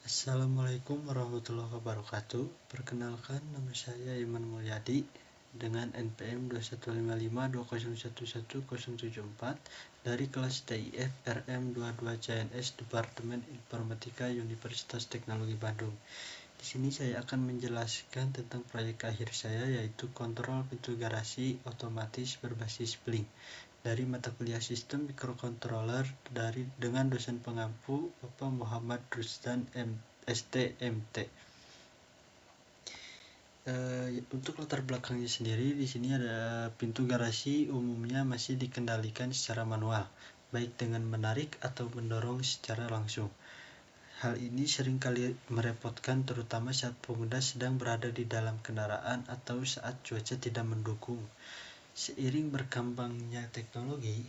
Assalamualaikum warahmatullahi wabarakatuh. Perkenalkan, nama saya Iman Mulyadi dengan NPM 215520111074 dari kelas TIF RM22 CNS Departemen Informatika Universitas Teknologi Bandung. Di sini saya akan menjelaskan tentang proyek akhir saya, yaitu kontrol pintu garasi otomatis berbasis Blink dari mata kuliah Sistem Mikrokontroler dengan dosen pengampu Bapak Muhammad Rusdan STMT. Untuk latar belakangnya sendiri, di sini ada pintu garasi umumnya masih dikendalikan secara manual, baik dengan menarik atau mendorong secara langsung. Hal ini seringkali merepotkan, terutama saat pengguna sedang berada di dalam kendaraan atau saat cuaca tidak mendukung. Seiring berkembangnya teknologi,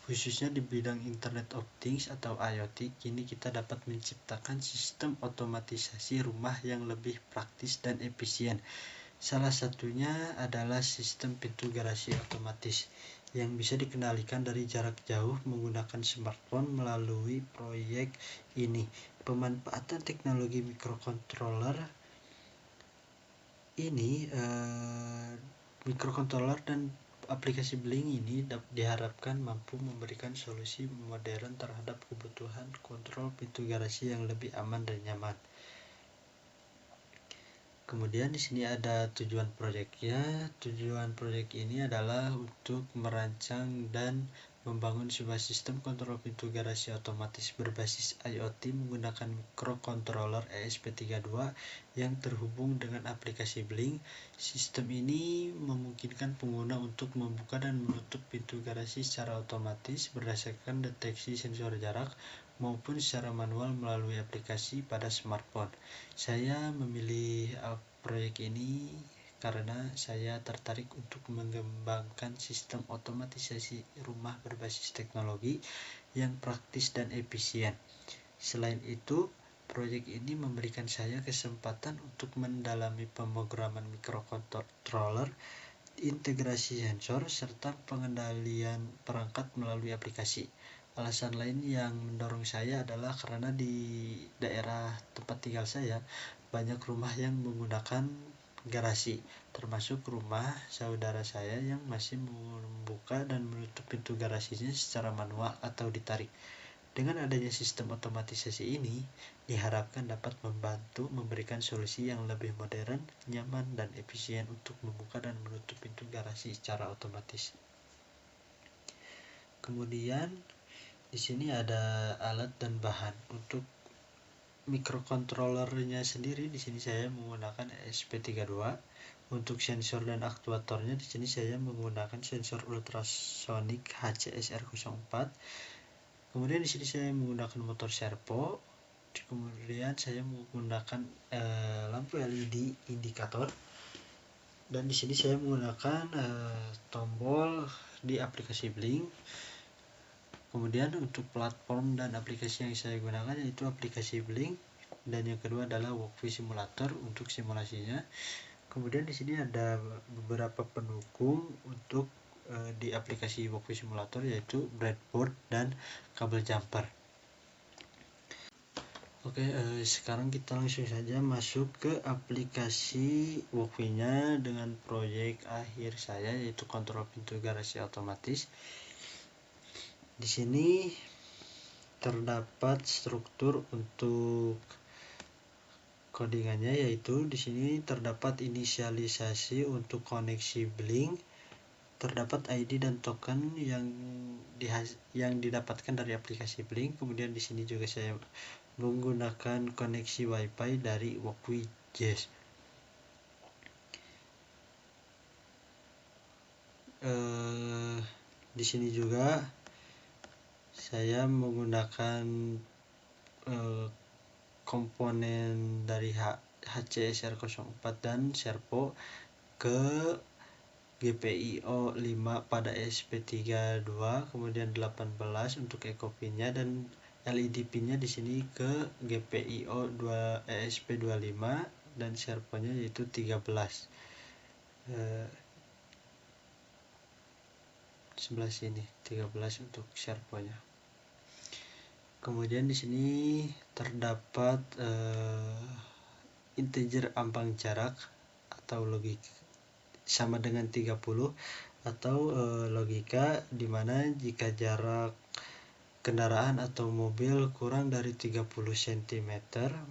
khususnya di bidang Internet of Things atau IoT, kini kita dapat menciptakan sistem otomatisasi rumah yang lebih praktis dan efisien. Salah satunya adalah sistem pintu garasi otomatis yang bisa dikendalikan dari jarak jauh menggunakan smartphone. Melalui proyek ini, pemanfaatan teknologi microcontroller dan aplikasi Blink ini diharapkan mampu memberikan solusi modern terhadap kebutuhan kontrol pintu garasi yang lebih aman dan nyaman. Kemudian di sini ada tujuan proyeknya. Tujuan proyek ini adalah untuk merancang dan membangun sebuah sistem kontrol pintu garasi otomatis berbasis IoT menggunakan microcontroller ESP32 yang terhubung dengan aplikasi Blink. Sistem ini memungkinkan pengguna untuk membuka dan menutup pintu garasi secara otomatis berdasarkan deteksi sensor jarak maupun secara manual melalui aplikasi pada smartphone. Saya memilih proyek ini karena saya tertarik untuk mengembangkan sistem otomatisasi rumah berbasis teknologi yang praktis dan efisien. Selain itu, proyek ini memberikan saya kesempatan untuk mendalami pemrograman microcontroller, integrasi sensor, serta pengendalian perangkat melalui aplikasi. Alasan lain yang mendorong saya adalah karena di daerah tempat tinggal saya banyak rumah yang menggunakan garasi, termasuk rumah saudara saya yang masih membuka dan menutup pintu garasinya secara manual atau ditarik. Dengan adanya sistem otomatisasi ini, diharapkan dapat membantu memberikan solusi yang lebih modern, nyaman, dan efisien untuk membuka dan menutup pintu garasi secara otomatis. Kemudian di sini ada alat dan bahan. Untuk microcontrollernya sendiri, di sini saya menggunakan ESP32. Untuk sensor dan aktuatornya, di sini saya menggunakan sensor ultrasonic HCSR04. Kemudian di sini saya menggunakan motor servo. Kemudian saya menggunakan lampu LED indikator. Dan di sini saya menggunakan tombol di aplikasi Blink. Kemudian untuk platform dan aplikasi yang saya gunakan yaitu aplikasi Blink, dan yang kedua adalah Walkfree Simulator untuk simulasinya. Kemudian di sini ada beberapa pendukung untuk di aplikasi Walkfree Simulator, yaitu breadboard dan kabel jumper. Oke, sekarang kita langsung saja masuk ke aplikasi Walkfree-nya dengan proyek akhir saya, yaitu kontrol pintu garasi otomatis. Di sini terdapat struktur untuk codingannya, yaitu di sini terdapat inisialisasi untuk koneksi Blink, terdapat ID dan token yang didapatkan dari aplikasi Blink. Kemudian di sini juga saya menggunakan koneksi WiFi dari Walkfree Jazz. Di sini juga saya menggunakan komponen dari HCSR04 dan servo ke GPIO 5 pada ESP32, kemudian 18 untuk eco pin-nya, dan LED pin-nya di sini ke GPIO ESP25, dan servonya yaitu 13. Sebelah sini 13 untuk servonya. Kemudian di sini terdapat integer ambang jarak atau logika sama dengan 30, atau logika dimana jika jarak kendaraan atau mobil kurang dari 30 cm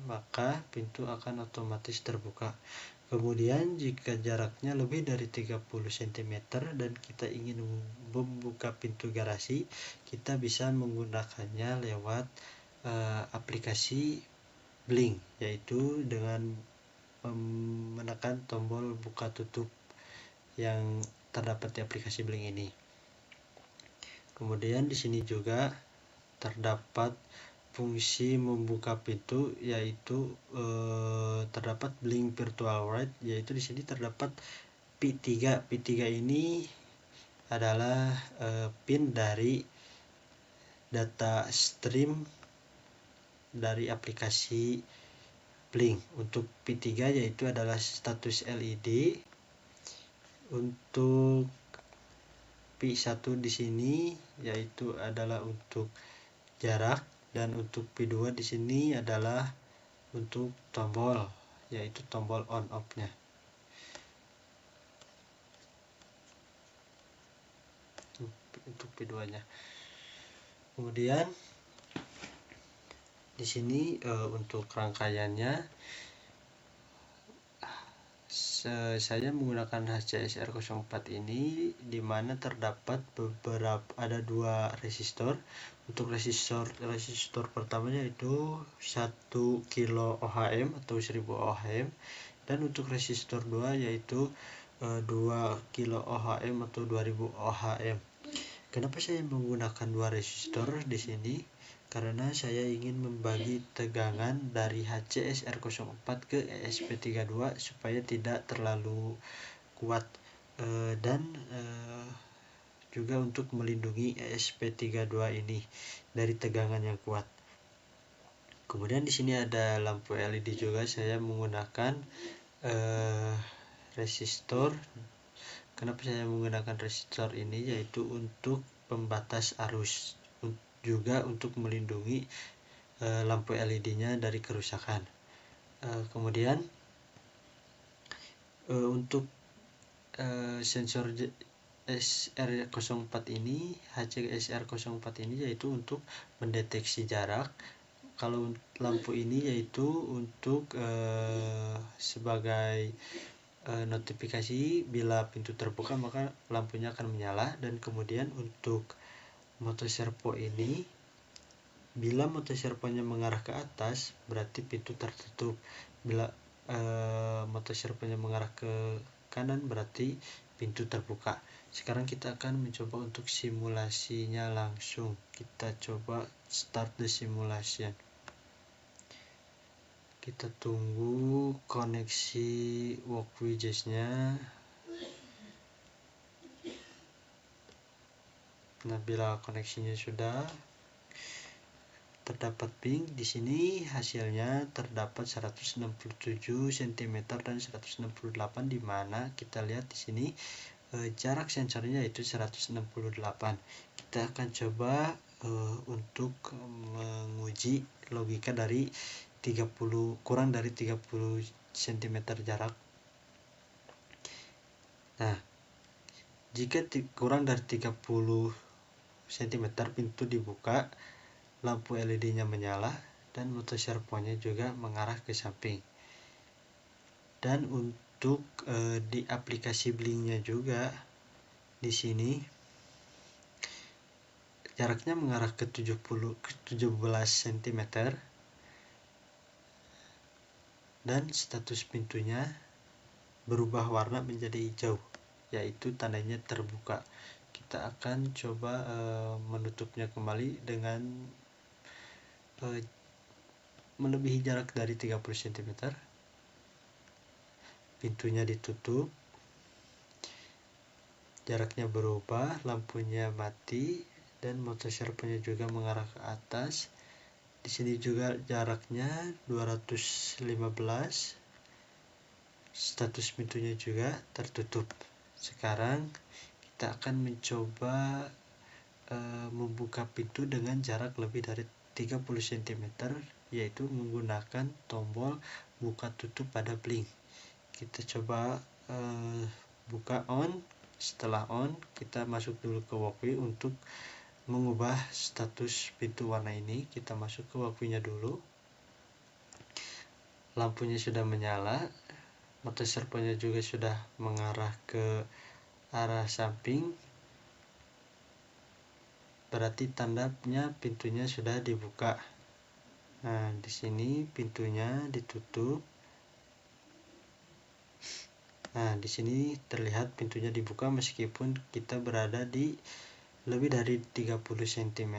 maka pintu akan otomatis terbuka. Kemudian jika jaraknya lebih dari 30 cm dan kita ingin membuka pintu garasi, kita bisa menggunakannya lewat aplikasi Blink, yaitu dengan menekan tombol buka tutup yang terdapat di aplikasi Blink ini. Kemudian di sini juga terdapat fungsi membuka pintu, yaitu terdapat Blink Virtual Write, yaitu di sini terdapat P3. P3 ini adalah pin dari data stream dari aplikasi Blink. Untuk P3 yaitu adalah status LED. Untuk P1 di sini yaitu adalah untuk jarak, dan untuk P2 di sini adalah untuk tombol, yaitu tombol on off-nya. Untuk P2-nya. Kemudian di sini untuk rangkaiannya saya menggunakan HCSR04 ini, di mana terdapat ada dua resistor. Untuk resistor pertamanya itu 1 kilo ohm atau 1000 ohm, dan untuk resistor 2 yaitu 2 kilo ohm atau 2000 ohm. Kenapa saya menggunakan dua resistor di sini? Karena saya ingin membagi tegangan dari HCSR04 ke ESP32 supaya tidak terlalu kuat, dan juga untuk melindungi ESP32 ini dari tegangan yang kuat. Kemudian di sini ada lampu LED juga. Saya menggunakan resistor. Kenapa saya menggunakan resistor ini? Yaitu untuk pembatas arus, juga untuk melindungi lampu LED-nya dari kerusakan. Kemudian untuk sensor SR04 ini, HCSR04 ini yaitu untuk mendeteksi jarak. Kalau lampu ini yaitu untuk sebagai notifikasi bila pintu terbuka maka lampunya akan menyala. Dan kemudian untuk motoservo ini, bila motoservonya mengarah ke atas berarti pintu tertutup. Bila motoservonya mengarah ke kanan berarti pintu terbuka. Sekarang kita akan mencoba untuk simulasinya langsung. Kita coba start the simulation. Kita tunggu koneksi Workwidgets-nya. Nah, bila koneksinya sudah terdapat ping, di sini hasilnya terdapat 167 cm dan 168, di mana kita lihat di sini jarak sensornya itu 168. Kita akan coba untuk menguji logika dari kurang dari 30 cm jarak. Nah, jika kurang dari 30 cm pintu dibuka, lampu LED-nya menyala, dan motoservonya juga mengarah ke samping. Dan untuk di aplikasi Blink-nya juga di sini jaraknya mengarah ke 17 cm, dan status pintunya berubah warna menjadi hijau, yaitu tandanya terbuka. Kita akan coba menutupnya kembali dengan melebihi jarak dari 30 cm. Pintunya ditutup, jaraknya berubah, lampunya mati, dan motoservonya juga mengarah ke atas. Di sini juga jaraknya 215. Status pintunya juga tertutup. Sekarang kita akan mencoba membuka pintu dengan jarak lebih dari 30 cm yaitu menggunakan tombol buka tutup pada blink. Kita coba buka on. Setelah on, kita masuk dulu ke walkway untuk mengubah status pintu warna ini. Kita masuk ke walkway-nya dulu. Lampunya sudah menyala, mata serponya juga sudah mengarah ke arah samping, berarti tandanya pintunya sudah dibuka. Nah, di sini pintunya ditutup. Nah, di sini terlihat pintunya dibuka meskipun kita berada di lebih dari 30 cm.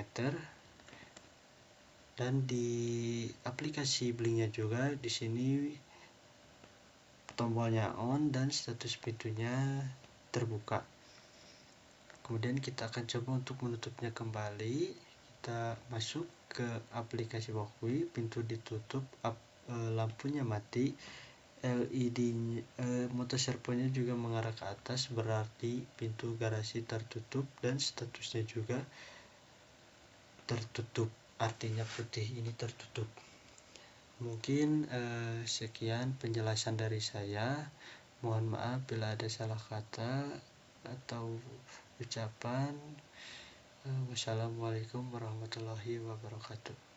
Dan di aplikasi blinknya juga di sini tombolnya on dan status pintunya terbuka. Kemudian kita akan coba untuk menutupnya kembali. Kita masuk ke aplikasi walkway, pintu ditutup, lampunya mati, LED motor serponya juga mengarah ke atas, berarti pintu garasi tertutup dan statusnya juga tertutup, artinya putih ini tertutup. Mungkin sekian penjelasan dari saya. Mohon maaf bila ada salah kata atau ucapan. Wassalamualaikum warahmatullahi wabarakatuh.